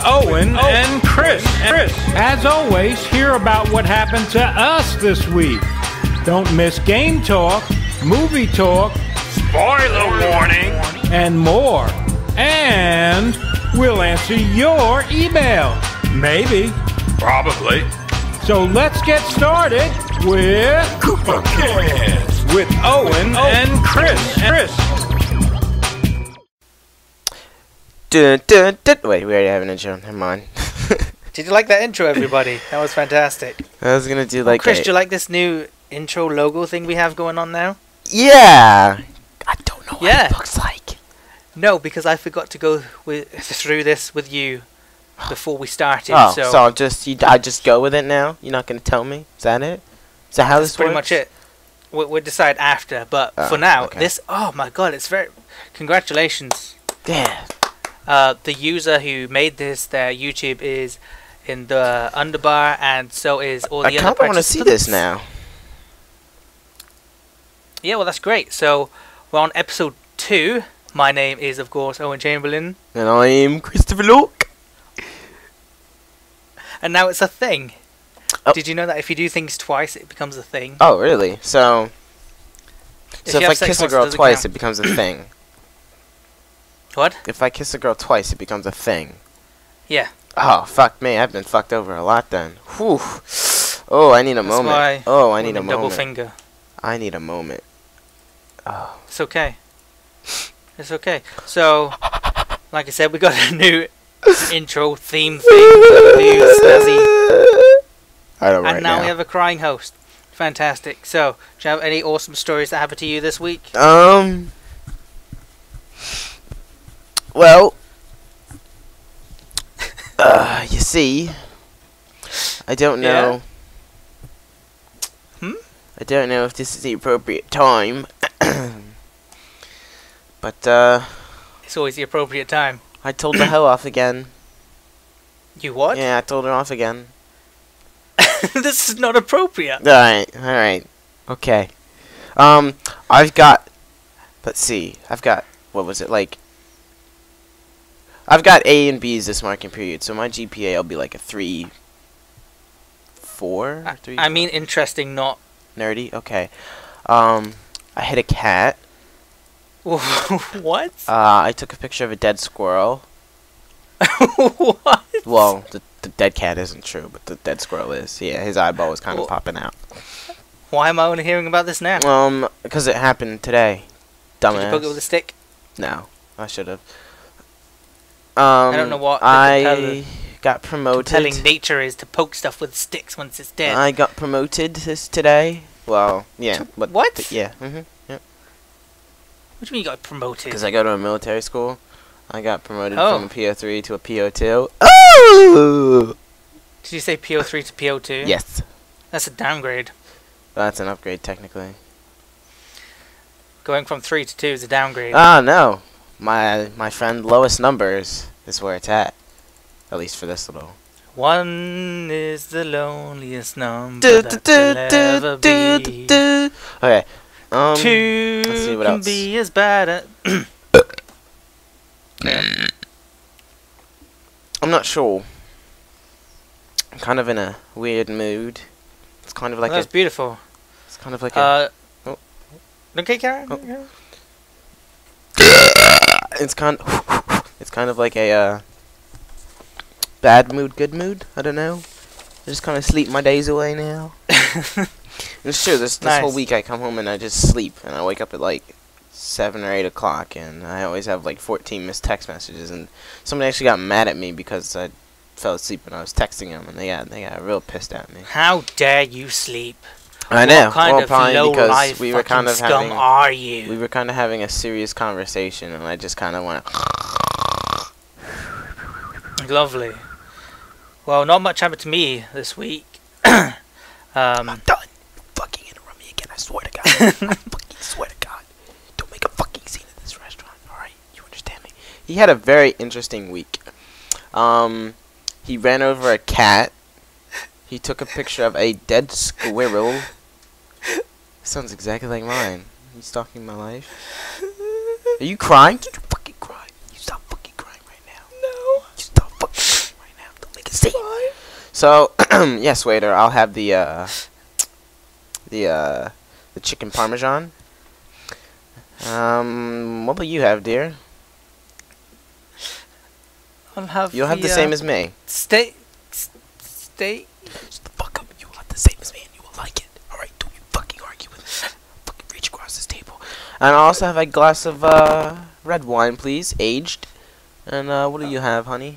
Owen and Chris. As always, hear about what happened to us this week. Don't miss game talk, movie talk, spoiler warning, and more. And we'll answer your email. Maybe. Probably. So let's get started with coopacast with Owen and Chris. Wait, we already have an intro. Never mind. Did you like that intro, everybody? That was fantastic. I was gonna do like. Chris, do you like this new intro logo thing we have going on now? Yeah. I don't know what it looks like. No, because I forgot to go through this with you before we started. Oh, so I just go with it now. You're not gonna tell me? Is that it? Is that how this works? Pretty much it. We'll decide after, but for now, this. Oh my God! It's very. Congratulations. Yeah. The user who made this, their YouTube is in the underbar, and so is all the other participants. I kind of want to see this now. Yeah, well, that's great. So, we're on episode 2. My name is, of course, Owen Chamberlain. And I'm Christopher Locke. And now it's a thing. Oh. Did you know that if you do things twice, it becomes a thing? Oh, really? So if I kiss a girl twice, it becomes a thing. What? If I kiss a girl twice, it becomes a thing. Yeah. Oh, fuck me. I've been fucked over a lot then. Whew. Oh, I need a moment. Oh, I need a moment. Double finger. I need a moment. Oh. It's okay. It's okay. So, like I said, we got a new intro theme thing. New snazzy. I don't And now we have a crying host. Fantastic. So, do you have any awesome stories that happened to you this week? Well, you see, I don't know. Yeah. I don't know if this is the appropriate time, but it's always the appropriate time. I told the hoe off again. You what? Yeah, I told her off again. This is not appropriate. Alright, okay. I've got, let's see, what was it, like, I've got A and B's this marking period, so my GPA will be like a 3.4? I mean interesting, not nerdy. Okay. I hit a cat. What? I took a picture of a dead squirrel. What? Well, the dead cat isn't true, but the dead squirrel is. Yeah, his eyeball was kind of popping out. Why am I only hearing about this now? Because it happened today. Dumbass. Did you poke it with a stick? No, I should have. I don't know what I got promoted. Compelling nature is to poke stuff with sticks once it's dead. I got promoted today. Well, yeah. But what? Yeah. Yep. What do you mean you got promoted? Because I go to a military school. I got promoted from a PO3 to a PO2. Oh! Did you say PO3 to PO2? Yes. That's a downgrade. That's an upgrade, technically. Going from 3 to 2 is a downgrade. Ah, no. My friend lowest numbers is where it's at least for this little. 1 is the loneliest number that will ever be. Okay. 2 let's see what can else. be as bad at. I'm not sure. I'm kind of in a weird mood. It's kind of like that's beautiful. It's kind of like a. Okay, Karen. Oh. It's kind of like a bad mood, good mood. I don't know. I just kind of sleep my days away now. It's true. This whole week I come home and I just sleep, and I wake up at like 7 or 8 o'clock, and I always have like 14 missed text messages. And somebody actually got mad at me because I fell asleep when I was texting them, and they got real pissed at me. How dare you sleep? I know. What kind of low-life we were kind of scum are you? We were kind of having a serious conversation, and I just kind of went. Lovely. Well, not much happened to me this week. I'm done. Fucking interrupt me again. I swear to God. I fucking swear to God. Don't make a fucking scene at this restaurant. All right, you understand me? He had a very interesting week. He ran over a cat. He took a picture of a dead squirrel. Sounds exactly like mine. Are you stalking my life? Are you crying? Did you fucking cry? You stop fucking crying right now. No. You stop fucking crying So, yes, waiter, I'll have the chicken parmesan. What will you have, dear? I'll have You'll have the same as me. Steak. Shut the fuck up. You'll have the same as me and you will like it. Alright, don't you fucking argue with me. Fucking reach across this table. And I'll also have a glass of red wine, please, aged. And what do you have, honey?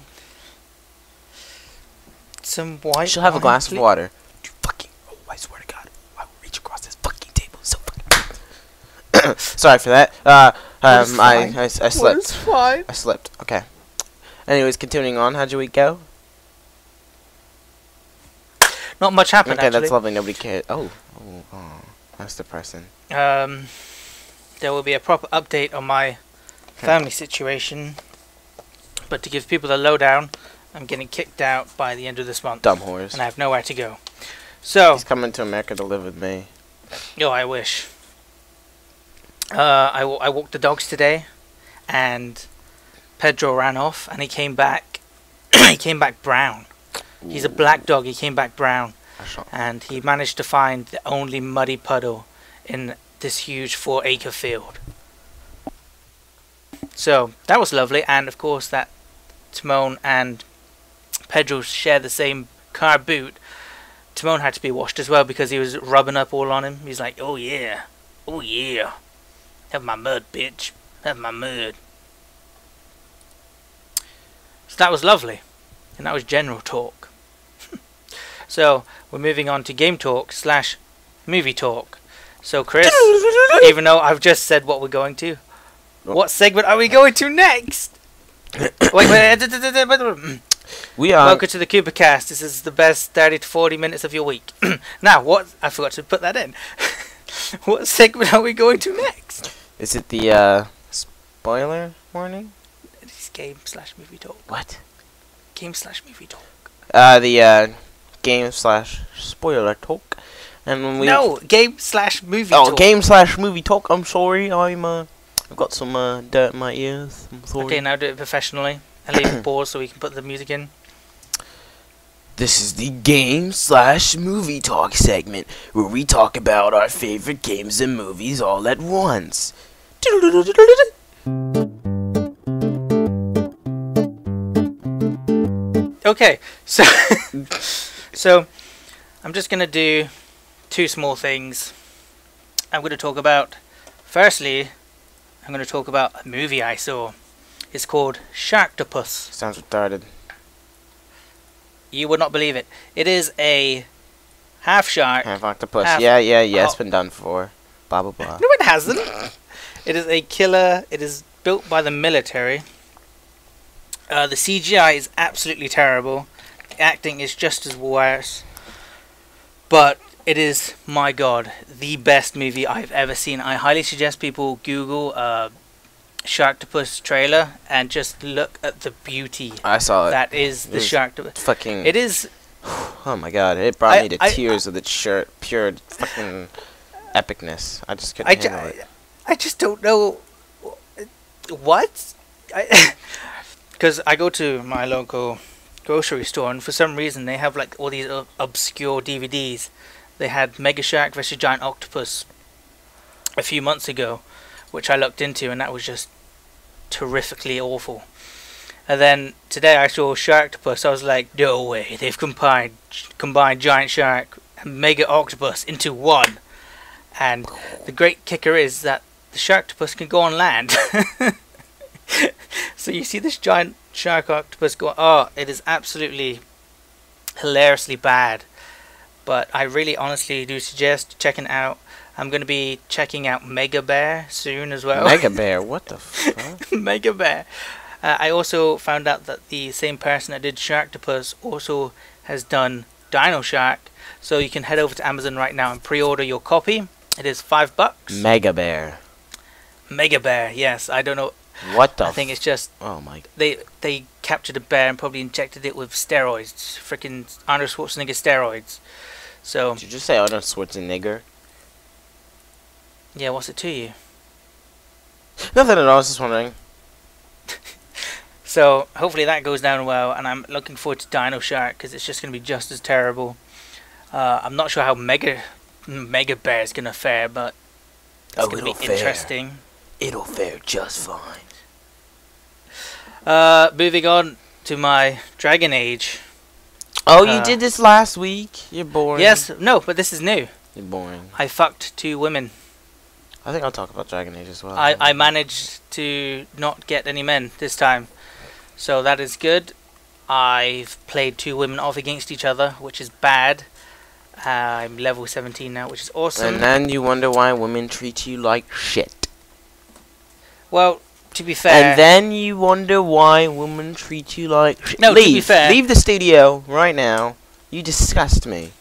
Some white. She'll have a glass of water. You fucking. Oh, I swear to God, I will reach across this fucking table. So fucking. Sorry for that. I slipped. What is fine? I slipped. Okay. Anyways, continuing on. How'd your week go? Not much happened. Okay, actually. that's lovely. Nobody cared. Oh, that's depressing. There will be a proper update on my family situation, but to give people a lowdown, I'm getting kicked out by the end of this month. Dumb whores. And I have nowhere to go. So he's coming to America to live with me. Oh, I wish. I walked the dogs today, and Pedro ran off, and he came back. He came back brown. He's a black dog. He came back brown, and he managed to find the only muddy puddle in this huge 4-acre field. So that was lovely, and of course that Timon and Pedro share the same car boot. Timon had to be washed as well because he was rubbing up all on him. He's like, oh yeah, have my mud, bitch, have my mud. So that was lovely, and that was general talk. So we're moving on to game talk / movie talk. So Chris, even though I've just said what we're going to, what segment are we going to next? wait. We are. Welcome to the coopacast. This is the best 30 to 40 minutes of your week. Now, what? I forgot to put that in. What segment are we going to next? Is it the spoiler warning? It's game / movie talk. What? Game / movie talk. The game / spoiler talk. And when we game / movie talk. talk. Oh, game / movie talk. I'm sorry. I've got some dirt in my ears. I'm sorry. Okay, now do it professionally. And leave it pause so we can put the music in. This is the game / movie talk segment where we talk about our favorite games and movies all at once. Okay, so I'm just gonna do two small things. I'm gonna talk about, firstly, I'm gonna talk about a movie I saw. It's called Sharktopus. Sounds retarded. You would not believe it. It is a half shark. Half octopus. Yeah. It's been done before. Blah blah blah. No, it hasn't. It is a killer. It is built by the military. The CGI is absolutely terrible. The acting is just as worse. But it is, my God, the best movie I've ever seen. I highly suggest people Google Sharktopus trailer and just look at the beauty. I saw it. That is the Sharktopus. Fucking. It is. Oh my God! It brought me to tears with its pure fucking epicness. I just couldn't handle it. I just don't know what. Because I go to my local grocery store, and for some reason they have like all these obscure DVDs. They had Mega Shark vs Giant Octopus a few months ago, which I looked into, and that was just terrifically awful. And then today I saw Sharktopus. I was like, no way, they've combined Giant Shark and Mega Octopus into one. And the great kicker is that the Sharktopus can go on land. So you see this giant shark octopus go, oh, it is absolutely hilariously bad. But I really honestly do suggest checking it out. I'm going to be checking out Mega Bear soon as well. Mega Bear? What the fuck? Mega Bear. I also found out that the same person that did Sharktopus also has done Dino Shark. So you can head over to Amazon right now and pre-order your copy. It is $5. Mega Bear. Mega Bear, yes. I don't know. What the? I think it's just. Oh my. They captured a bear and probably injected it with steroids. Freaking Arnold Schwarzenegger steroids. So. Did you just say Arnold Schwarzenegger? Yeah, what's it to you? Nothing at all. I was just wondering. So hopefully that goes down well, and I'm looking forward to Dino Shark because it's just going to be just as terrible. I'm not sure how Mega Bear is going to fare, but it's going to be interesting. It'll fare just fine. Moving on to my Dragon Age. Oh, you did this last week? You're boring. Yes, no, but this is new. You're boring. I fucked 2 women. I think I'll talk about Dragon Age as well. I managed to not get any men this time. So that is good. I've played 2 women off against each other, which is bad. I'm level 17 now, which is awesome. And then you wonder why women treat you like shit. Well, to be fair... And then you wonder why women treat you like shit. No, leave. to be fair... Leave the studio right now. You disgust me.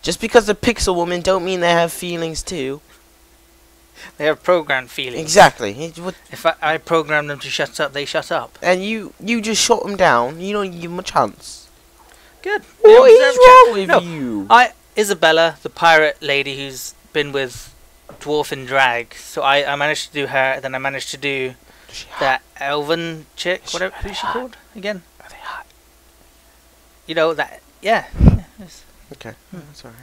Just because they're pixel women don't mean they have feelings too. They have programmed feelings. Exactly. If I program them to shut up, they shut up. And you just shut them down. You don't give them a chance. Good. What is wrong with you? Isabella, the pirate lady who's been with Dwarf and Drag. So I managed to do her. Then I managed to do that elven chick. Whatever. Who's she called again? Are they hot? You know that. Yeah. Yes. Okay. That's alright.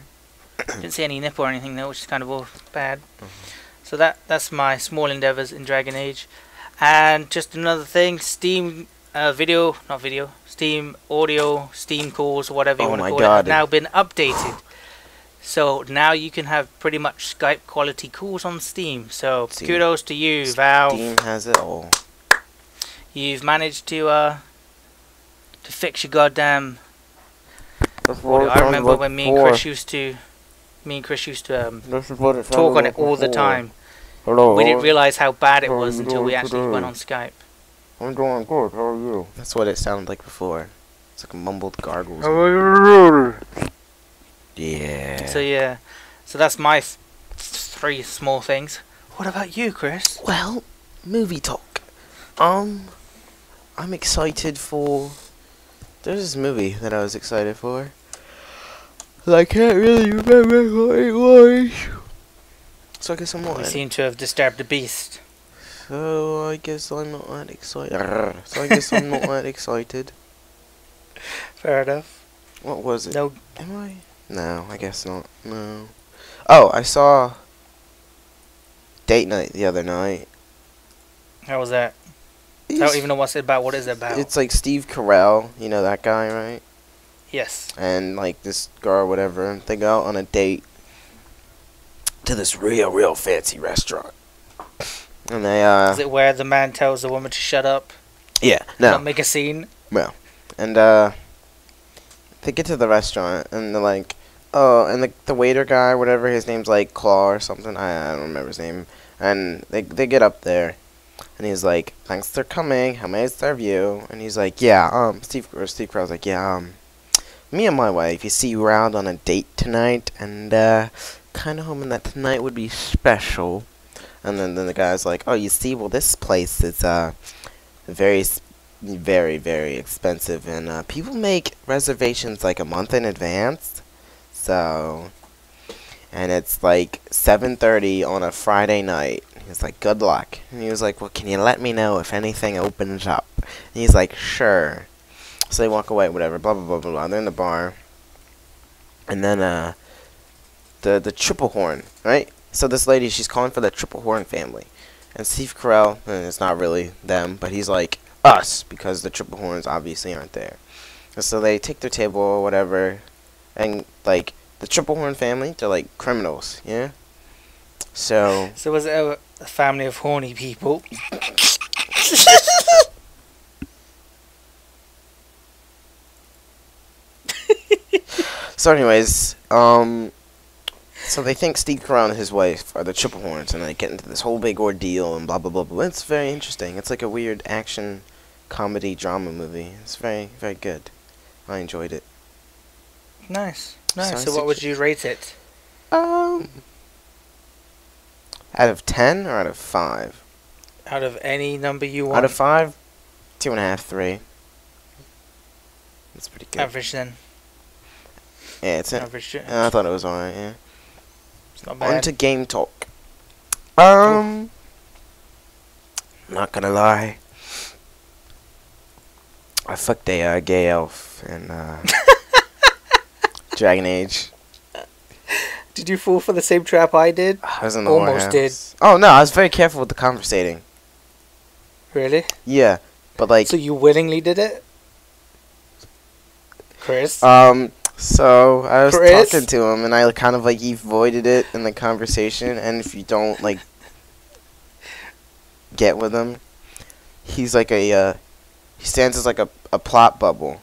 Didn't see any nipple or anything though, which is kind of all bad. So that's my small endeavors in Dragon Age. And just another thing, Steam Steam audio, Steam calls, whatever you want to call it, have now been updated. So now you can have pretty much Skype quality calls on Steam. So kudos to you, Valve. Steam has it all. You've managed to fix your goddamn audio. I remember when me and Chris used to talk on it all the time. Hello. We didn't realize how bad it was until we actually went on Skype. I'm doing good. How are you? That's what it sounded like before. It's like a mumbled gargles. Yeah. So that's my 3 small things. What about you, Chris? Well, movie talk. I'm excited for. There's this movie that I was excited for. I can't really remember what it was. So I guess I'm not. You seem to have disturbed the beast. So I guess I'm not that excited. Fair enough. What was it? No. Am I? No, I guess not. No. Oh, I saw Date Night the other night. How was that? I don't even know what's it about. What is it about? It's like Steve Carell. You know that guy, right? Yes. And like this girl or whatever, and they go out on a date to this real fancy restaurant. And they Is it where the man tells the woman to shut up? Yeah. No. Not make a scene? Well. And they get to the restaurant and they're like, oh, and the waiter guy, whatever, his name's like Claw or something. I don't remember his name. And they get up there and he's like, thanks for coming, how may I serve you? And he's like, yeah, Steve Carell's like, yeah, me and my wife, you see, we're out on a date tonight, and kind of hoping that tonight would be special. And then the guy's like, oh, you see, well, this place is very, very expensive, and people make reservations like a month in advance. So, and it's like 7:30 on a Friday night. He's like, good luck. And he was like, well, can you let me know if anything opens up? And he's like, sure. So they walk away, whatever, blah, blah, blah, blah, blah. They're in the bar. And then, the triple horn, right? So this lady, she's calling for the triple horn family. And Steve Carell, and it's not really them, but he's like, us, because the triple horns obviously aren't there. And so they take their table or whatever, and, like, the triple horn family, they're like criminals, yeah? So was it a family of horny people? So anyways, so they think Steve Carell and his wife are the triple horns, and they get into this whole big ordeal and blah blah blah blah. It's very interesting. It's like a weird action comedy drama movie. It's very, very good. I enjoyed it. Nice. So what would you rate it? Out of 10 or out of 5? Out of any number you want. Out of 5, 2.5, 3. That's pretty good. Average then. Yeah, it's average. I thought it was alright. Yeah. It's not bad. On to game talk. Not gonna lie. I fucked a gay elf in Dragon Age. Did you fall for the same trap I did? I was in the Almost did. Oh no, I was very careful with the conversating. Really? Yeah, but like. So you willingly did it, Chris? So I was Chris? talking to him, and I kind of like avoided it in the conversation. And if you don't like get with him, he's like he stands as like a plot bubble.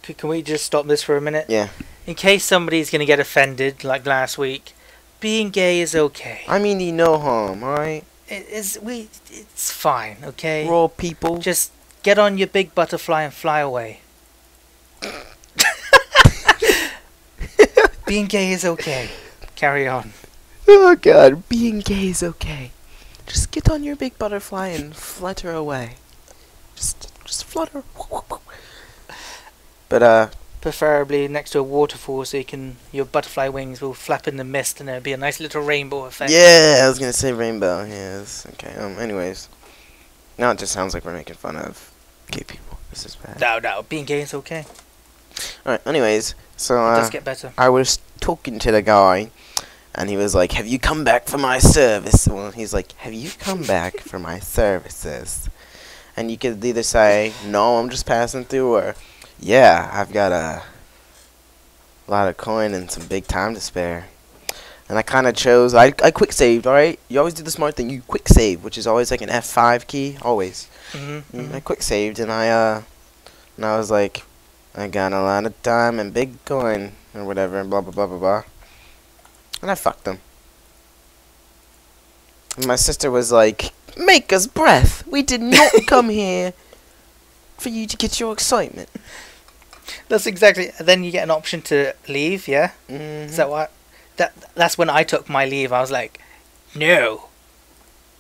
Can we just stop this for a minute? Yeah. In case somebody's gonna get offended, like last week, being gay is okay. I mean, you no harm, alright? It's fine, okay? We're all people. Just get on your big butterfly and fly away. Being gay is okay. Carry on. Oh god, being gay is okay. Just get on your big butterfly and flutter away. Just flutter. But preferably next to a waterfall, so your butterfly wings will flap in the mist, and there'll be a nice little rainbow effect. Yeah, I was gonna say rainbow. Yes. Okay. Anyways, now it just sounds like we're making fun of gay people. This is bad. No, being gay is okay. All right. Anyways, so It does get better. I was talking to the guy, and he was like, "Have you come back for my service?" Well, he's like, "Have you come back for my services?" And you could either say, "No, I'm just passing through," or "Yeah, I've got a lot of coin and some big time to spare." And I kind of chose, I quick saved, alright? You always do the smart thing, you quick save, which is always like an F5 key, always. I quick saved, and I was like, I got a lot of time and big coin, or whatever, and blah, blah, blah, blah, blah. And I fucked them. And my sister was like, "Make us breath. We did not come here for you to get your excitement." That's exactly. Then you get an option to leave. Yeah. Mm-hmm. Is that what? That's when I took my leave. I was like, no.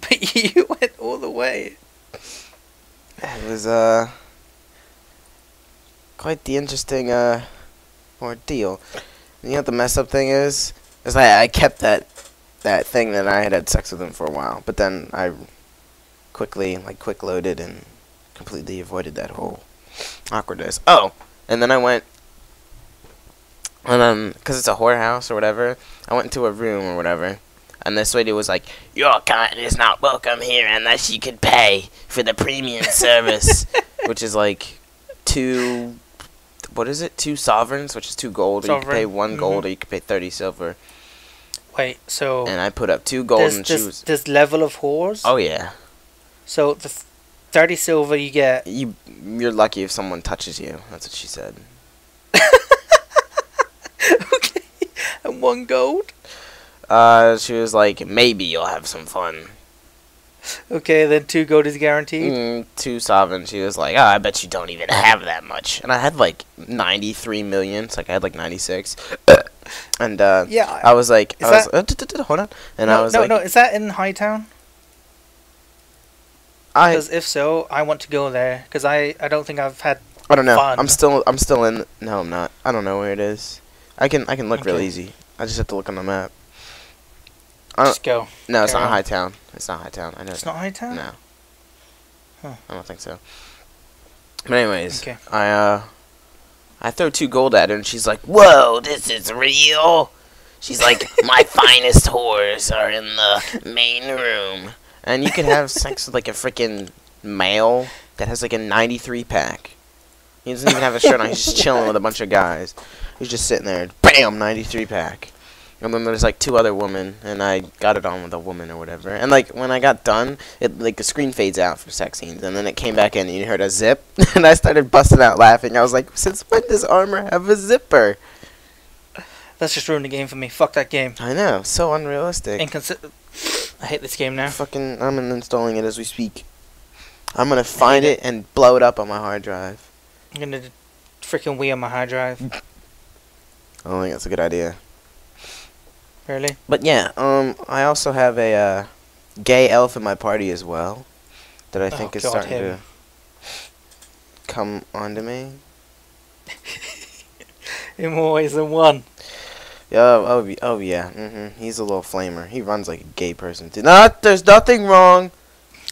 But you went all the way. It was quite the interesting ordeal. And you know what the mess up thing is? Is I kept that thing that I had sex with him for a while, but then I quickly quick loaded and completely avoided that whole awkwardness. Oh, and then I went, and then because it's a whorehouse or whatever, I went into a room or whatever, and this lady was like, "Your kind is not welcome here unless you can pay for the premium service," which is like 2 sovereigns, which is 2 gold, or you can pay 1 gold, or you can pay 30 silver. Wait, so And I put up 2 gold, and she was. This level of whores. Oh yeah. So the 30 silver you get. You're lucky if someone touches you. That's what she said. Okay. And 1 gold. She was like, "Maybe you'll have some fun." Okay, then 2 gold is guaranteed. 2 sovereign. She was like, "Oh, I bet you don't even have that much." And I had like 93 million. It's like I had like 96. And yeah, I was like, hold on. And I was like, no, is that in Hightown? Because if so, I want to go there. Because I don't think I've had. I don't know. Fun. I'm still in. No, I'm not. I don't know where it is. I can look real easy. I just have to look on the map. Just go. No, it's not Hightown. It's not Hightown. I know. It's not Hightown? No. Huh. I don't think so. But anyways, okay. I throw 2 gold at her, and she's like, "Whoa, this is real." She's like, "My finest whores are in the main room." And you could have sex with like a freaking male that has like a 93 pack. He doesn't even have a shirt on. He's just chilling with a bunch of guys. He's just sitting there, bam, 93 pack. And then there's like 2 other women, and I got it on with a woman or whatever. And like when I got done, it like the screen fades out for sex scenes, and then it came back in, and you heard a zip, and I started busting out laughing. I was like, "Since when does Armor have a zipper?" That's just ruined the game for me. Fuck that game. I know, so unrealistic. I hate this game now. I'm uninstalling it as we speak. I'm gonna find it and blow it up on my hard drive. I'm gonna freaking Wii on my hard drive. I don't think that's a good idea. Really? But yeah, I also have a gay elf in my party as well, that I think is starting to come onto me. In more ways than one. Oh yeah. He's a little flamer. He runs like a gay person too. There's nothing wrong.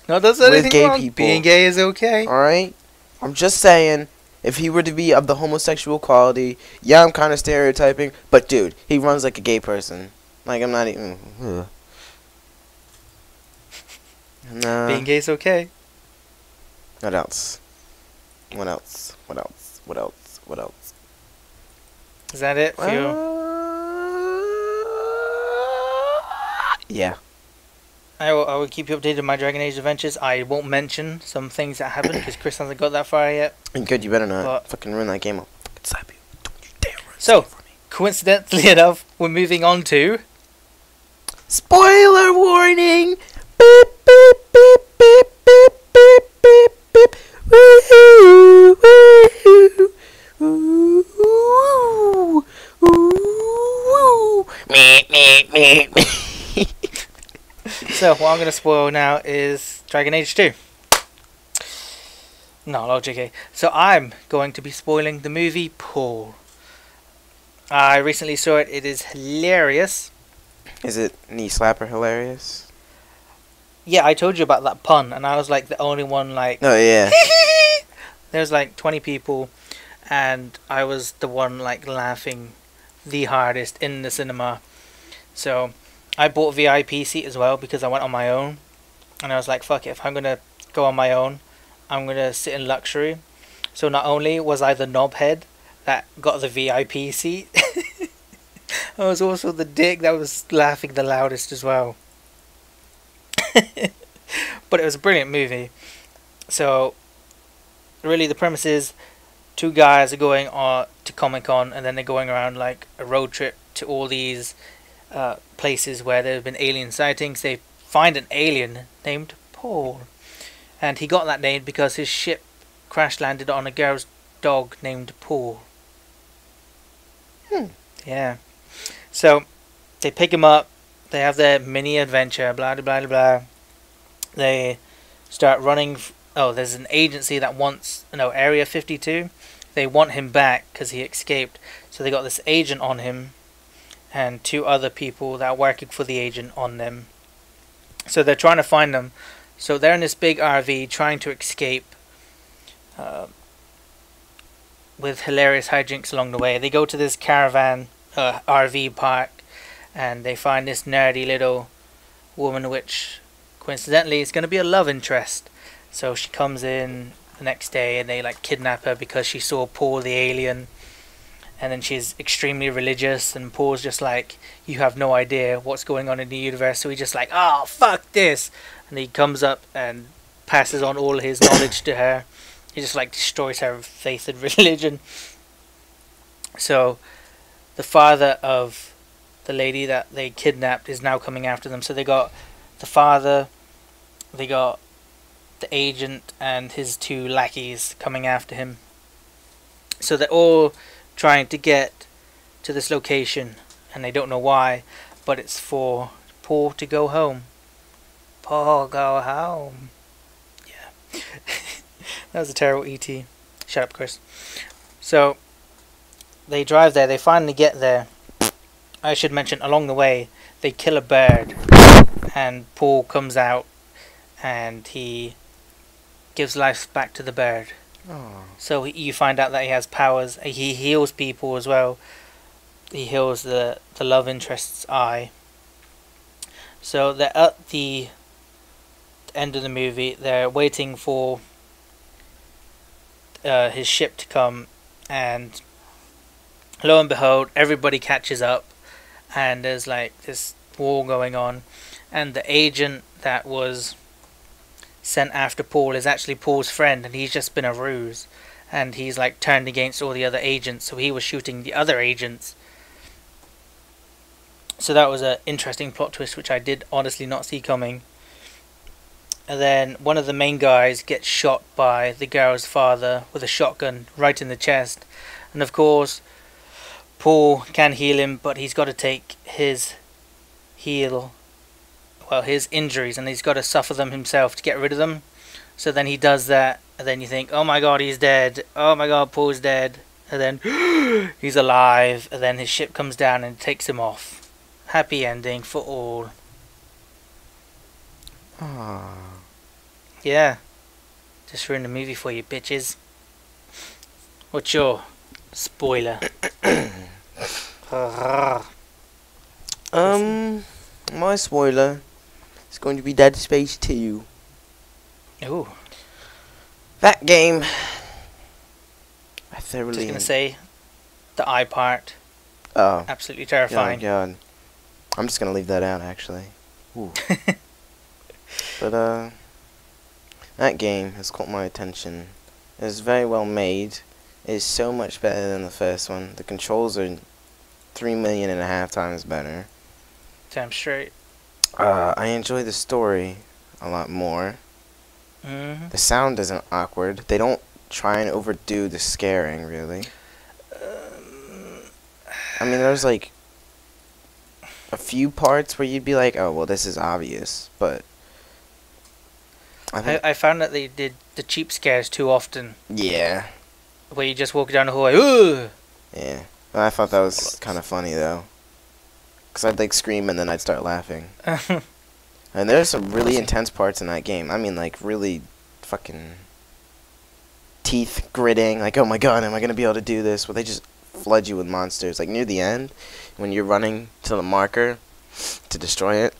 No, there's anything gay wrong. people. Being gay is okay. All right. I'm just saying, if he were to be of the homosexual quality, yeah, I'm kind of stereotyping, but dude, he runs like a gay person. Like, I'm not even... Nah. Being gay's okay. What else? What else? What else? What else? What else? Is that it for you? Yeah. I will keep you updated on my Dragon Age adventures. I won't mention some things that happened because Chris hasn't got that far yet. Good, you better not But fucking ruin that game. I'll fucking slap you. Don't you dare ruin So, for me. coincidentally enough, we're moving on to... Spoiler warning! Beep, beep, beep, beep, beep, beep, beep, beep. Woo-hoo, woo-hoo. Ooh, ooh, ooh. Meh, meh, meh, meh. So, what I'm going to spoil now is Dragon Age 2. No, not JK. So, I'm going to be spoiling the movie Paul. I recently saw it. It is hilarious. Is it knee slapper hilarious? Yeah, I told you about that pun, and I was like the only one like... Oh, yeah. There's like 20 people, and I was the one like laughing the hardest in the cinema. So, I bought VIP seat as well because I went on my own. And I was like, fuck it, if I'm going to go on my own, I'm going to sit in luxury. So not only was I the knobhead that got the VIP seat, I was also the dick that was laughing the loudest as well. But it was a brilliant movie. So, really the premise is 2 guys are going to Comic-Con and then they're going around like a road trip to all these places where there have been alien sightings. They find an alien named Paul, and he got that name because his ship crash landed on a girl's dog named Paul. Yeah. So they pick him up. They have their mini adventure. Blah blah blah blah. They start running. Oh, there's an agency that wants Area 52. They want him back because he escaped. So they got this agent on him, and 2 other people that are working for the agent on them. So they're trying to find them. So they're in this big RV trying to escape with hilarious hijinks along the way. They go to this caravan RV park and they find this nerdy little woman which coincidentally is going to be a love interest. So she comes in the next day and they like kidnap her because she saw Paul the alien. And then she's extremely religious, and Paul's just like, you have no idea what's going on in the universe. So he's just like, oh, fuck this. And he comes up and passes on all his knowledge to her. He just like destroys her faith and religion. So the father of the lady that they kidnapped is now coming after them. So they got the father, they got the agent and his 2 lackeys coming after him. So they're all trying to get to this location, and they don't know why, but it's for Paul to go home. Paul, go home. Yeah. That was a terrible E.T. Shut up, Chris. So, they drive there, they finally get there. I should mention, along the way, they kill a bird, and Paul comes out, and he gives life back to the bird. Oh. So you find out that he has powers. He heals people as well. He heals the love interest's eye. So they're at the end of the movie. They're waiting for his ship to come, and lo and behold, everybody catches up, and there's like this war going on, and the agent that was sent after Paul is actually Paul's friend, and he's just been a ruse, and he's like turned against all the other agents, so he was shooting the other agents. So that was an interesting plot twist which I did honestly not see coming. And then one of the main guys gets shot by the girl's father with a shotgun right in the chest, and of course Paul can heal him, but he's got to take his injuries, and he's got to suffer them himself to get rid of them. So then he does that, and then you think, oh my god, he's dead. Oh my god, Paul's dead. And then he's alive, and then his ship comes down and takes him off. Happy ending for all. Aww. Yeah. Just ruined the movie for you, bitches. What's your spoiler? My spoiler is going to be Dead Space 2. Ooh. That game, I Just thoroughly... gonna say, the eye part, Oh. absolutely Oh, terrifying. God. I'm just gonna leave that out, actually. Ooh. But, that game has caught my attention. It's very well made. It's so much better than the first one. The controls are 3.5 million times better. Damn straight. I enjoy the story a lot more. Mm-hmm. The sound isn't awkward. They don't try and overdo the scaring, really. I mean, there's like a few parts where you'd be like, oh, well, this is obvious, but I found that they did the cheap scares too often, yeah. where you just walk down the hallway, ooh! Yeah. Well, I thought that was kind of funny, though. Because I'd, like, scream and then I'd start laughing. And there's some really intense parts in that game. I mean, like, really fucking teeth gritting. Like, oh my god, am I going to be able to do this? Well, they just flood you with monsters. Like, near the end, when you're running to the marker to destroy it.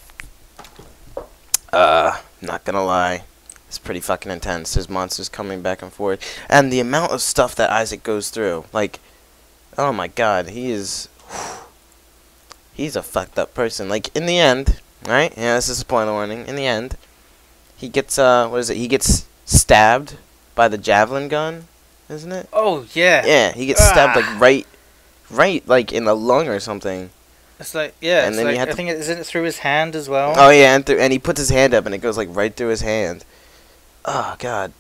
Not gonna lie. It's pretty fucking intense. There's monsters coming back and forth. And the amount of stuff that Isaac goes through. Like, oh my god, he's a fucked up person. Like, in the end, right? Yeah, this is a spoiler warning. In the end, he gets, what is it? He gets stabbed by the javelin gun, isn't it? Oh, yeah. Yeah, he gets stabbed, like, right, like, in the lung or something. It's like, yeah, And it's then like, you have I to- think isn't it through his hand as well? Oh, yeah, and he puts his hand up, and it goes, like, right through his hand. Oh, God.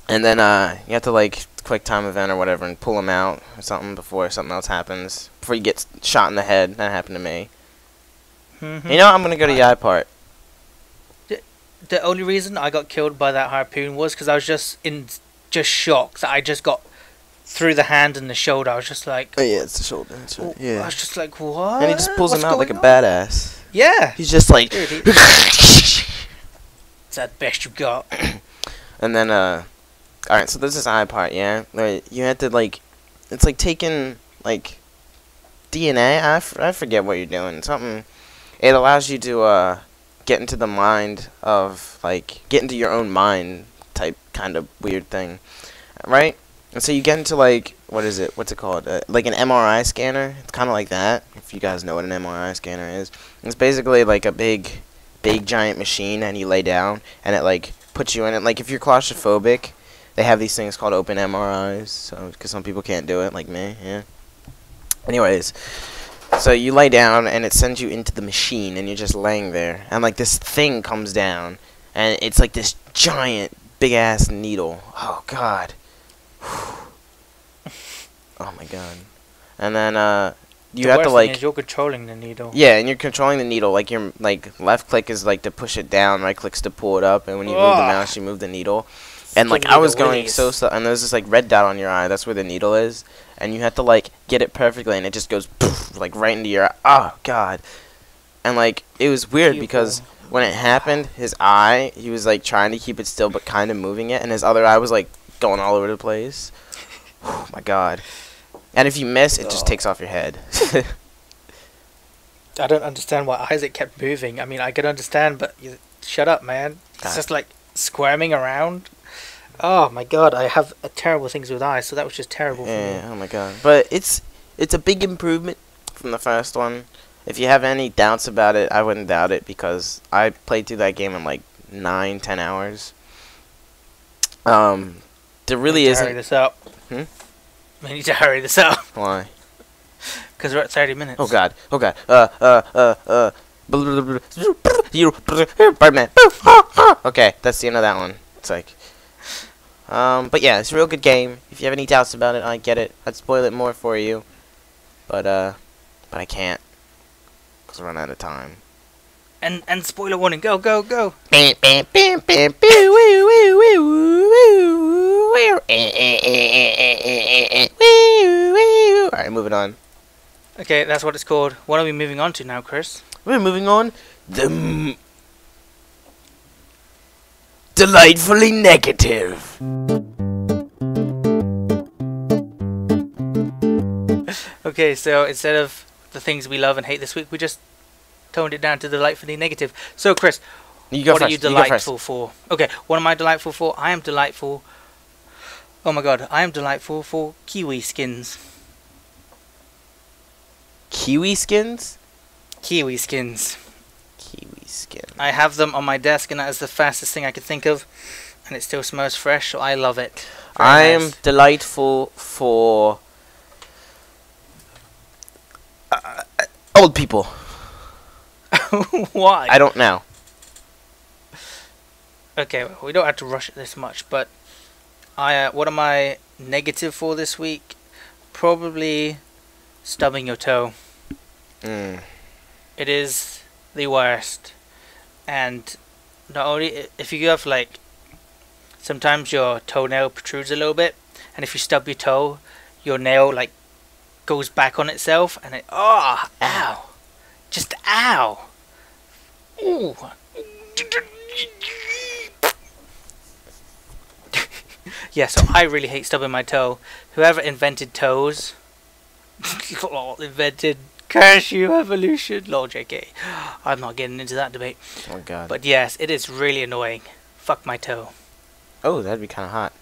And then, you have to, like, quick time event or whatever and pull him out or something before something else happens. Before he gets shot in the head. That happened to me. Mhm. You know, I'm gonna go to the eye part. The only reason I got killed by that harpoon was because I was just shocked that I just got through the hand and the shoulder. I was just like, Oh, yeah, it's the shoulder. That's right. I Yeah. was just like, what? And he just pulls What's him out like a going on? badass. Yeah. He's just like... Dude, it's that best you got. And then, alright, so there's this eye part, yeah? Where you have to, like... It's like taking, like... DNA? I forget what you're doing. Something... It allows you to, get into the mind of, like... Get into your own mind type kind of weird thing. Right? And so you get into, like... What is it? What's it called? Like an MRI scanner. It's kind of like that. If you guys know what an MRI scanner is. It's basically like a big giant machine, and you lay down, and it, like, puts you in it. Like, if you're claustrophobic, they have these things called open MRIs, so, because some people can't do it, like me, yeah. Anyways, so you lay down, and it sends you into the machine, and you're just laying there, and, like, this thing comes down, and it's, like, this giant, big-ass needle. Oh, God. Oh, my God. And then, you have to, like... Is you're controlling the needle. Yeah, and you're controlling the needle. Like, your left click is, like, to push it down, right click's to pull it up, and when you move the mouse, you move the needle. And, like, Give me I was the going willies. so slow, and there's this, like, red dot on your eye. That's where the needle is. And you have to, like, get it perfectly, and it just goes, poof, like, right into your eye. Oh, God. And, like, it was weird because when it happened, his eye, he was, like, trying to keep it still, but kind of moving it, and his other eye was, like, going all over the place. Oh, my God. And if you miss, it just takes off your head. I don't understand why Isaac kept moving. I mean, I could understand, but shut up, man. It's God. just like squirming around. Oh my god, I have terrible things with eyes, so that was just terrible for me. Yeah, oh my god. But it's a big improvement from the first one. If you have any doubts about it, I wouldn't doubt it because I played through that game in like 9-10 hours. There really Hurry isn't. this up. Hmm? We need to hurry this up Why? because we're at 30 minutes. Oh god. Oh god. Birdman. Okay, that's the end of that one. It's like, but yeah, it's a real good game. If you have any doubts about it, I get it. I'd spoil it more for you, but I can't, cause I run out of time. And spoiler warning, go, go, go. Alright, moving on. Okay, that's what it's called. What are we moving on to now, Chris? We're moving on. The delightfully negative. Okay, so instead of the things we love and hate this week, we just toned it down to delightfully negative. So, Chris, what are you delightful for? Okay, what am I delightful for? I am delightful. Oh my god, I am delightful for kiwi skins. Kiwi skins? Kiwi skins. Kiwi skin. I have them on my desk, and that is the fastest thing I could think of. And it still smells fresh, so I love it. I am delightful for old people. Why? I don't know. Okay, well, we don't have to rush it this much, but what am I negative for this week? Probably stubbing your toe. It is the worst. And not only if you have like, sometimes your toenail protrudes a little bit, and if you stub your toe, your nail like goes back on itself, and it ow, just ow. Ooh. Yeah, so I really hate stubbing my toe. Whoever invented toes, invented cashew evolution. Lol, JK. I'm not getting into that debate. Oh god. But yes, it is really annoying. Fuck my toe. Oh, that'd be kind of hot.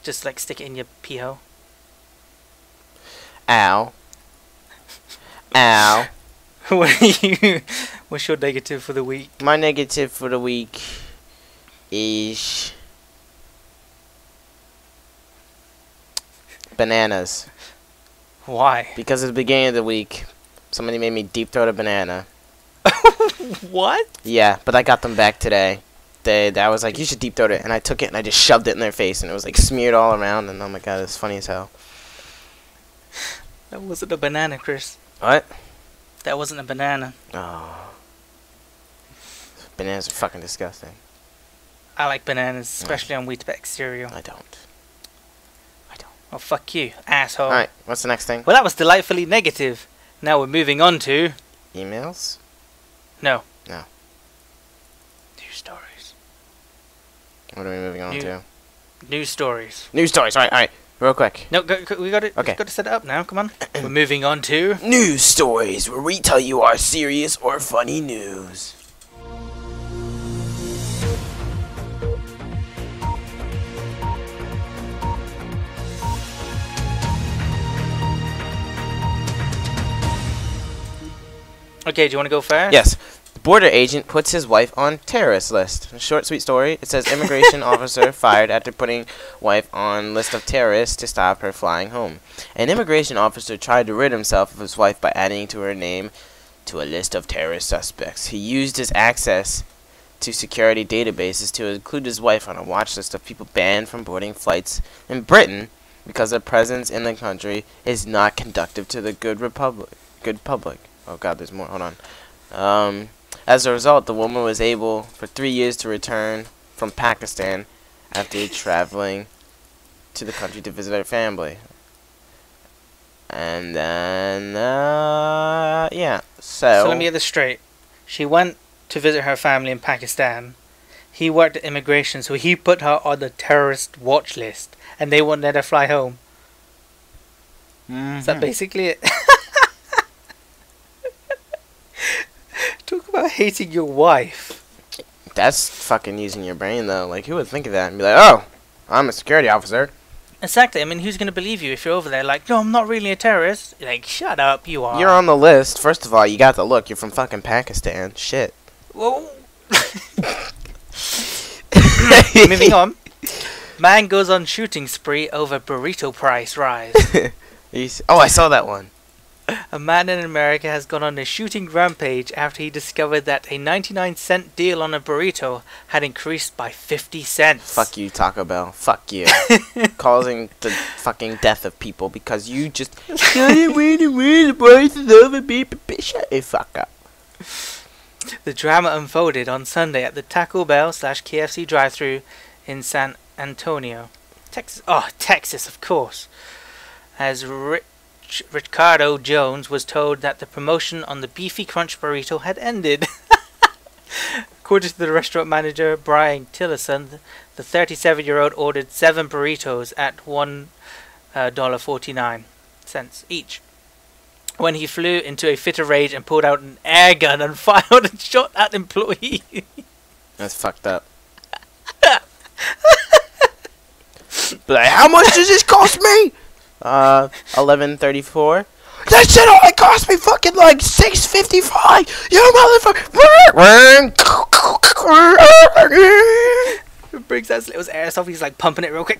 Just like stick it in your pee hole. Ow. Ow. What's your negative for the week? My negative for the week is bananas. Why? Because at the beginning of the week, somebody made me deep throat a banana. What? Yeah, but I got them back today. I was like, you should deep throat it, and I took it and I just shoved it in their face, and it was like smeared all around, and oh my god, it's funny as hell. That wasn't a banana, Chris. What? That wasn't a banana. Oh. Bananas are fucking disgusting. I like bananas, especially on Wheatbix cereal. I don't. Oh, fuck you, asshole. Alright, what's the next thing? Well, that was delightfully negative. Now we're moving on to... Emails? No. No. News stories. What are we moving on to? News stories. News stories, alright. Real quick. No, we got it. Okay. We've got to set it up now, come on. We're moving on to... News stories, where we tell you our serious or funny news. Okay, do you want to go first? Yes. The border agent puts his wife on terrorist list. A short, sweet story. It says immigration officer fired after putting wife on list of terrorists to stop her flying home. An immigration officer tried to rid himself of his wife by adding to her name to a list of terrorist suspects. He used his access to security databases to include his wife on a watch list of people banned from boarding flights in Britain because their presence in the country is not conducive to the good public. Oh god, there's more. Hold on. As a result, the woman was able for 3 years to return from Pakistan after traveling to the country to visit her family. And then, yeah. So let me get this straight. She went to visit her family in Pakistan. He worked at immigration, so he put her on the terrorist watch list, and they wouldn't let her fly home. Is that basically it? Talk about hating your wife. That's fucking using your brain, though. Like, who would think of that and be like, oh, I'm a security officer? Exactly. I mean, who's going to believe you if you're over there like, no, I'm not really a terrorist? Like, shut up, you are. You're on the list. First of all, you got the look. You're from fucking Pakistan. Shit. Whoa. Moving on. Man goes on shooting spree over burrito price rise. Oh, I saw that one. A man in America has gone on a shooting rampage after he discovered that a 99-cent deal on a burrito had increased by 50 cents. Fuck you, Taco Bell. Fuck you. Causing the fucking death of people because you just shut the fuck up. The drama unfolded on Sunday at the Taco Bell / KFC drive-thru in San Antonio, Texas. Oh, Texas, of course. As Ricardo Jones was told that the promotion on the Beefy Crunch burrito had ended. According to the restaurant manager, Brian Tillerson, the 37-year-old ordered 7 burritos at $1.49. cents each. When he flew into a fit of rage and pulled out an air gun and fired and shot at employee. That's fucked up. Like, how much does this cost me? $11.34. That shit only cost me fucking like $6.55. You motherfucker. Briggs has it was airsoft. He's like pumping it real quick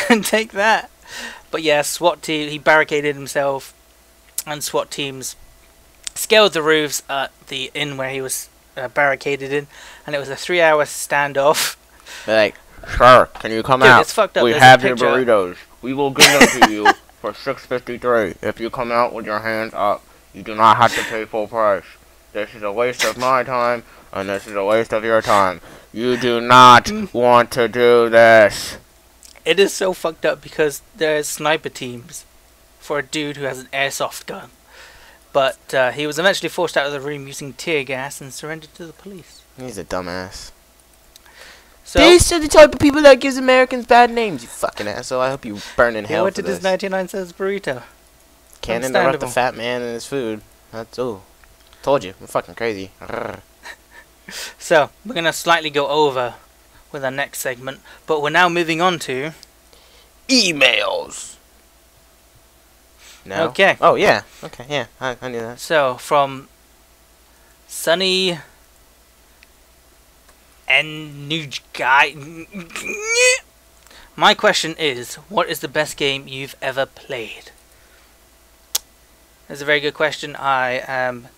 and take that. But yeah, SWAT team. He barricaded himself, and SWAT teams scaled the roofs at the inn where he was barricaded in, and it was a 3-hour standoff. Like, sir, can you come Dude, out? it's fucked up. We There's have a your picture. burritos. We will give them to you for $6.53. If you come out with your hands up, you do not have to pay full price. This is a waste of my time, and this is a waste of your time. You do not want to do this. It is so fucked up because there's sniper teams for a dude who has an airsoft gun. But he was eventually forced out of the room using tear gas and surrendered to the police. He's a dumbass. So, These are the type of people that gives Americans bad names, you fucking asshole. I hope you burn in he hell went for to this this. 99-cent burrito. Can't interrupt the fat man and his food. That's all. Told you, I'm fucking crazy. So, we're going to slightly go over with our next segment, but we're now moving on to... emails. No? Okay. Oh, yeah. Okay, yeah. I knew that. So, from Sunny and New Guy. My question is, what is the best game you've ever played? That's a very good question. I am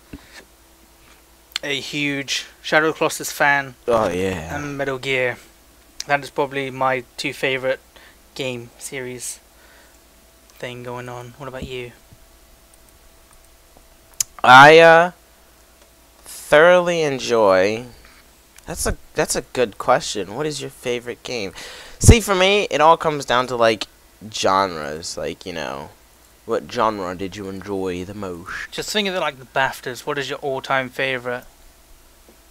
a huge Shadow of the Colossus fan. Oh, yeah. And Metal Gear. That is probably my two favorite game series thing going on. What about you? I thoroughly enjoy. That's a good question. What is your favorite game? See, for me, it all comes down to like genres. Like, you know, what genre did you enjoy the most? Just think of it like the BAFTAs. What is your all-time favorite?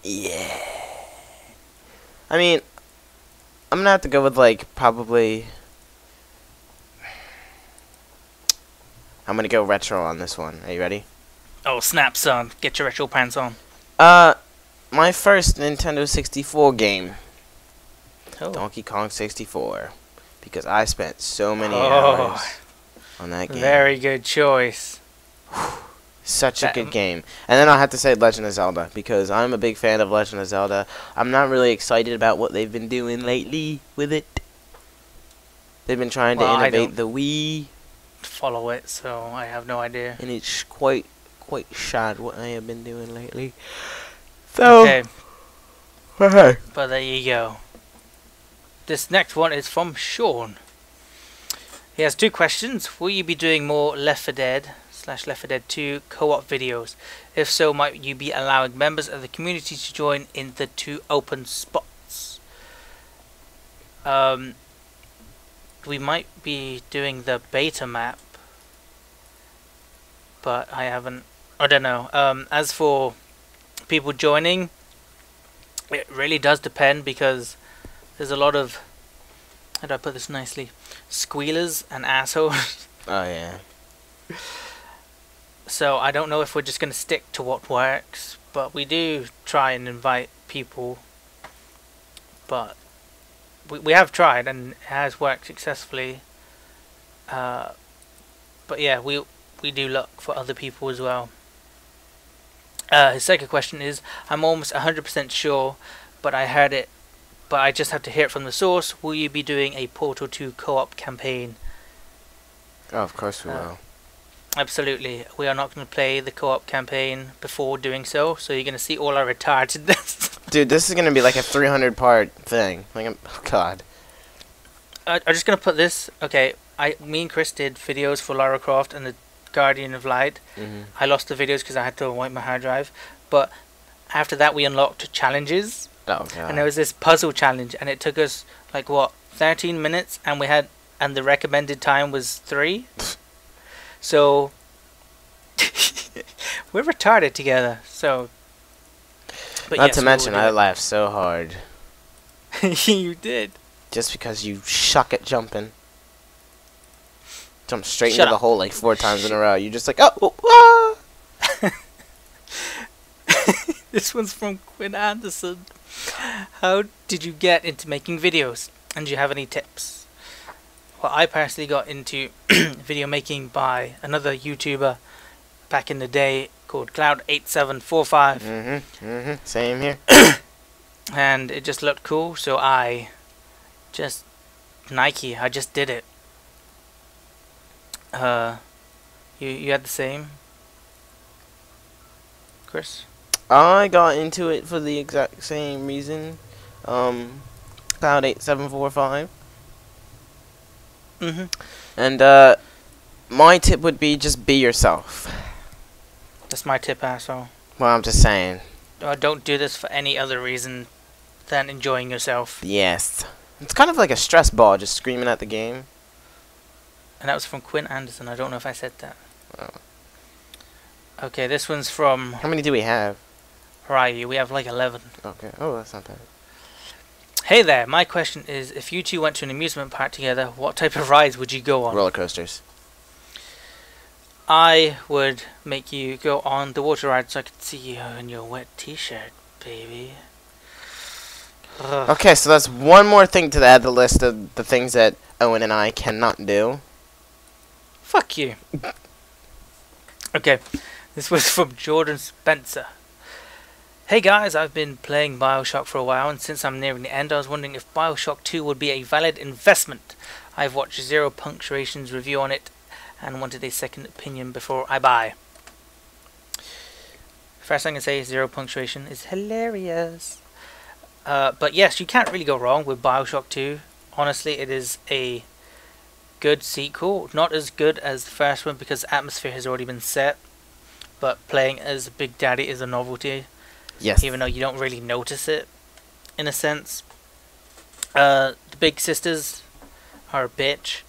Yeah. I mean, I'm gonna have to go with like probably. I'm gonna go retro on this one. Are you ready? Oh, snap, son. Get your retro pants on. My first Nintendo 64 game. Oh. Donkey Kong 64. Because I spent so many hours on that game. Very good choice. Such a good game. And then I'll have to say Legend of Zelda. Because I'm a big fan of Legend of Zelda. I'm not really excited about what they've been doing lately with it. They've been trying to innovate the Wii. Follow it, so I have no idea. And it's quite sad what I have been doing lately. So, okay. Hey. But there you go. This next one is from Sean. He has two questions. Will you be doing more Left 4 Dead / Left 4 Dead 2 co-op videos? If so, might you be allowing members of the community to join in the 2 open spots? We might be doing the beta map, but I don't know. As for people joining, it really does depend, because there's a lot of, how do I put this nicely, squealers and assholes. Oh yeah. So I don't know if we're just going to stick to what works, but we do try and invite people, but we have tried and it has worked successfully. But yeah, we do look for other people as well. His second question is, I'm almost 100% sure, but I just have to hear it from the source. Will you be doing a Portal 2 co-op campaign? Oh, of course we will. Absolutely. We are not going to play the co-op campaign before doing so you're going to see all our retardedness. Dude, this is going to be like a 300-part thing. Like, oh god. I'm just going to put this. Okay, me and Chris did videos for Lara Croft and the Guardian of Light. I lost the videos because I had to wipe my hard drive. But after that, we unlocked challenges. Oh god. And there was this puzzle challenge, and it took us like 13 minutes, and the recommended time was 3. So we're retarded together. So, but Not to mention, I laughed so hard. You did. Just because you suck at jumping. jump straight Shut into the up. hole like 4 times in a row. You're just like, oh, ah! This one's from Quinn Anderson. How did you get into making videos? And do you have any tips? Well, I personally got into video making by another YouTuber back in the day called Cloud8745. Same here. And it just looked cool, so I just did it. You had the same, Chris? I got into it for the exact same reason. Cloud8745. And my tip would be just be yourself. That's my tip, asshole. Well, I'm just saying. Don't do this for any other reason than enjoying yourself. Yes. It's kind of like a stress ball, just screaming at the game. And that was from Quinn Anderson. I don't know if I said that. Oh. Okay, this one's from How many do we have? Ryu. We have like 11. Okay. Oh, that's not bad. Hey there, my question is, if you two went to an amusement park together, what type of rides would you go on? Roller coasters. I would make you go on the water ride so I could see you in your wet t-shirt, baby. Ugh. Okay, so that's one more thing to add the list of the things that Owen and I cannot do. Fuck you. Okay, this was from Jordan Spencer. Hey guys, I've been playing Bioshock for a while, and since I'm nearing the end, I was wondering if Bioshock 2 would be a valid investment. I've watched Zero Punctuation's review on it, and wanted a second opinion before I buy. First thing I can say, Zero Punctuation is hilarious. But yes, you can't really go wrong with Bioshock 2. Honestly, it is a good sequel. Not as good as the first one because the atmosphere has already been set. But playing as Big Daddy is a novelty. Yes. Even though you don't really notice it, in a sense. The Big Sisters are a bitch.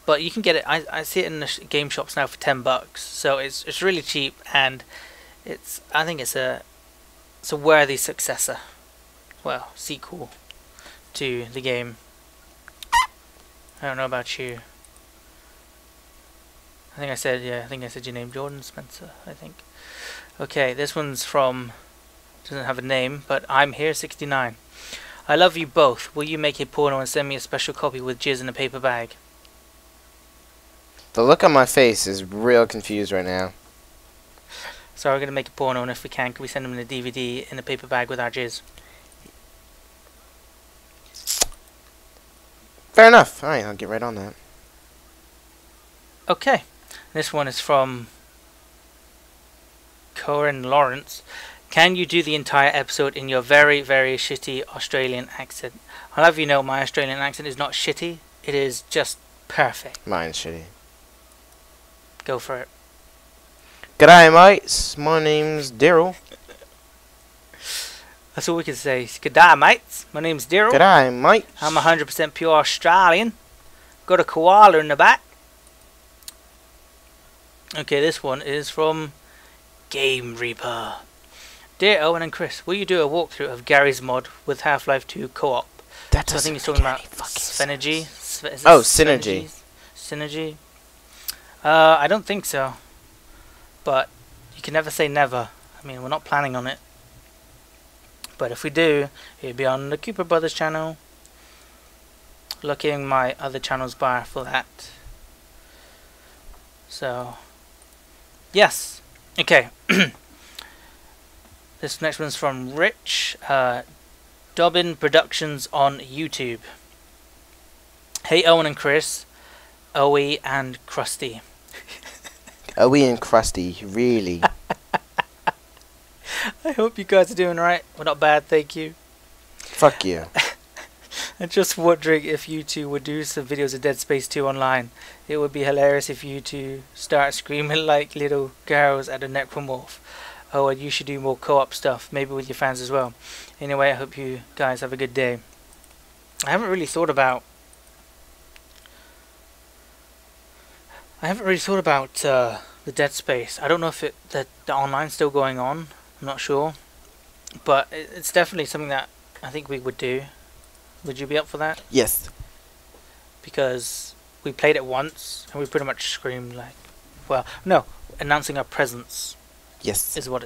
But you can get it. I see it in the game shops now for $10. So it's really cheap, and I think it's a worthy successor. Well, sequel to the game. I don't know about you. I think I said your name, Jordan Spencer, I think. Okay, this one's from, doesn't have a name, but I'm here 69. I love you both. Will you make a porno and send me a special copy with jizz in a paper bag? The look on my face is real confused right now. So we're going to make a porno, and if we can we send them in a DVD in a paper bag with our jizz? Fair enough. Alright, I'll get right on that. Okay. This one is from Corinne Lawrence. Can you do the entire episode in your very, very shitty Australian accent? I'll have you know my Australian accent is not shitty. It is just perfect. Mine's shitty. Go for it. G'day, mates. My name's Daryl. That's all we can say. G'day, mates. My name's Daryl. G'day, mate. I'm 100% pure Australian. Got a koala in the back. Okay, this one is from Game Reaper. Dear Owen and Chris, will you do a walkthrough of Gary's mod with Half-Life 2 co-op? That So I think doesn't he's talking make about any fucking Synergy. sense. Oh, Synergy. Synergy. I don't think so. But you can never say never. I mean, we're not planning on it. But if we do, it'll be on the Cooper Brothers channel. Look in my other channel's bar for that. So, yes. Okay. This next one's from Rich. Dobbin Productions on YouTube. Hey Owen and Chris. Owie and Krusty. Owie and Krusty, really? I hope you guys are doing right. We're not bad, thank you. Fuck you. I'm just wondering if you two would do some videos of Dead Space 2 online. It would be hilarious if you two start screaming like little girls at a necromorph. Oh, and you should do more co-op stuff, maybe with your fans as well. Anyway, I hope you guys have a good day. I haven't really thought about the Dead Space. I don't know if the online's still going on. I'm not sure, but it's definitely something that I think we would do. Would you be up for that? Yes. Because we played it once and we pretty much screamed like, well, no, announcing our presence. Yes. Is what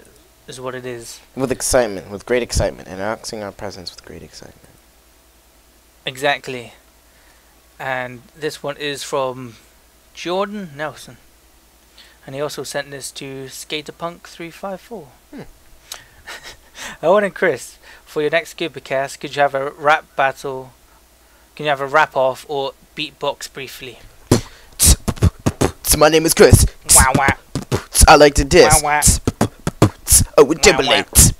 it is. With excitement, with great excitement, announcing our presence with great excitement. Exactly. And this one is from Jordan Nelson. And he also sent this to Skaterpunk354. Owen and Chris, for your next Coopacast, could you have a rap battle? Can you have a rap off or beatbox briefly? My name is Chris. Wow wow. I like to diss. Wow, Oh, we jubilate.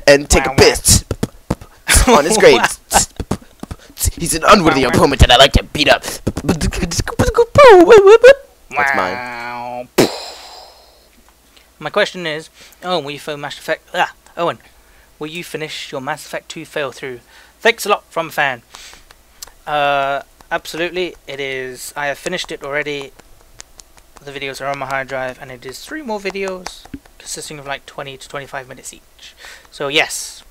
And take a piss on his grave. He's an unworthy opponent and I like to beat up. That's mine. My question is, Owen, will you finish Mass Effect? Owen, will you finish your Mass Effect 2 fail through? Thanks a lot from a fan. Absolutely, it is. I have finished it already. The videos are on my hard drive, and it is 3 more videos consisting of like 20 to 25 minutes each. So yes,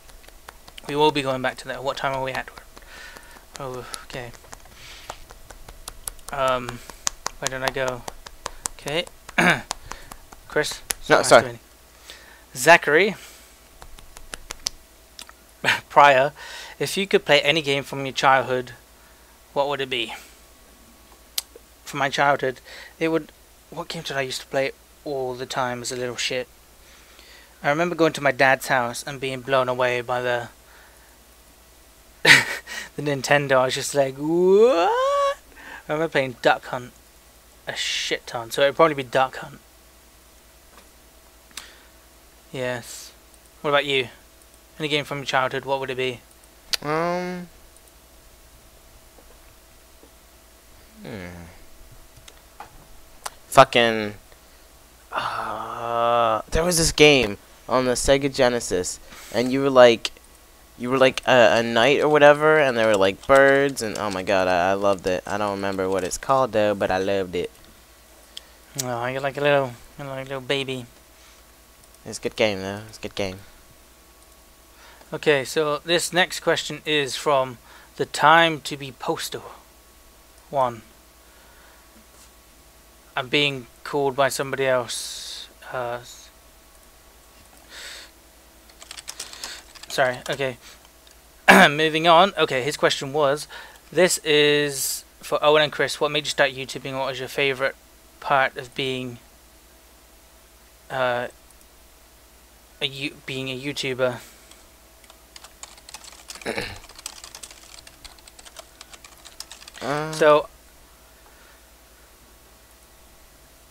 we will be going back to that. What time are we at? Oh, okay. Where did I go? Okay. Chris? No, sorry. Zachary. Prior, if you could play any game from your childhood, what would it be? From my childhood, it would... What game did I used to play all the time as a little shit? I remember going to my dad's house and being blown away by the the Nintendo. I was just like, what? I remember playing Duck Hunt a shit ton, so it'd probably be Duck Hunt. Yes. What about you? Any game from your childhood, what would it be? Fucking... there was this game on the Sega Genesis, and you were like a knight or whatever, and there were like birds, and oh my god, I loved it. I don't remember what it's called though, but I loved it. Oh, you're like a little baby. It's a good game though. It's a good game. Okay, so this next question is from the Time to Be Postal 1. I'm being called by somebody else. Sorry, okay. Moving on. Okay, his question was, this is for Owen and Chris. What made you start YouTubing? What was your favorite part of being being a YouTuber? So,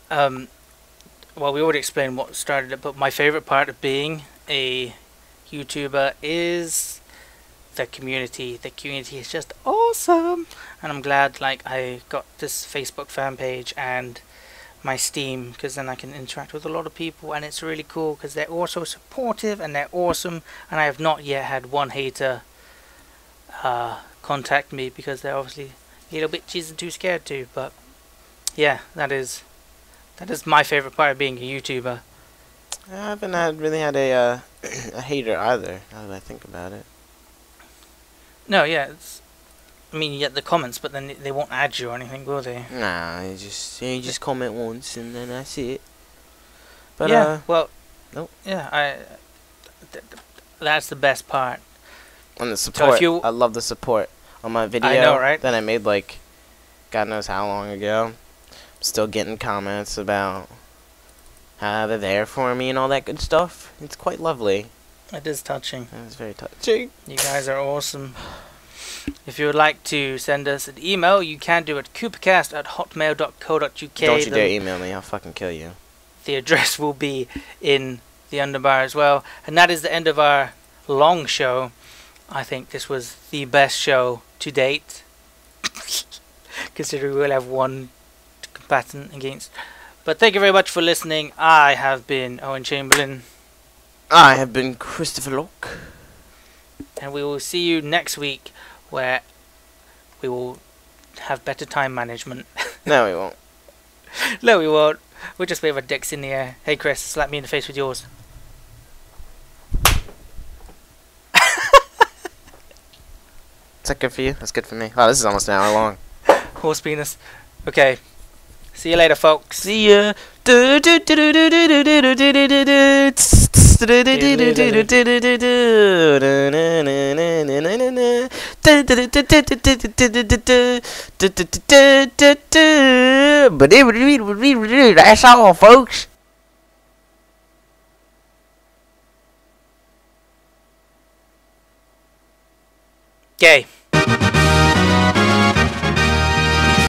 well, we already explained what started it, but my favorite part of being a YouTuber is the community. The community is just awesome, and I'm glad like I got this Facebook fan page and my Steam, because then I can interact with a lot of people, and it's really cool because they're also supportive and they're awesome, and I have not yet had one hater contact me because they're obviously a little bit cheesy and too scared to. But yeah, that is my favorite part of being a YouTuber. I haven't really had a hater either, now that I think about it. No, yeah, I mean, you get the comments, but then they won't add you or anything, will they? Nah, you just comment once and then that's it. But yeah, well, nope. Yeah, that's the best part. And the support, so if I love the support on my video. I know, right? That I made like, God knows how long ago. I'm still getting comments about how they're there for me and all that good stuff. It's quite lovely. It is touching. It's very touching. You guys are awesome. If you would like to send us an email, you can do it at coopacast@hotmail.co.uk. Don't you dare email me, I'll fucking kill you. The address will be in the underbar as well. And that is the end of our long show. I think this was the best show to date, considering we'll have one combatant against. But thank you very much for listening. I have been Owen Chamberlain. I have been Christopher Locke. And we will see you next week, where we will have better time management. No, we won't. No, we won't. We'll just wave our dicks in the air. Hey, Chris, slap me in the face with yours. Is that good for you? That's good for me. Oh, this is almost an hour long. Horse penis. Okay. See you later, folks. See ya. That's all, folks. Gay.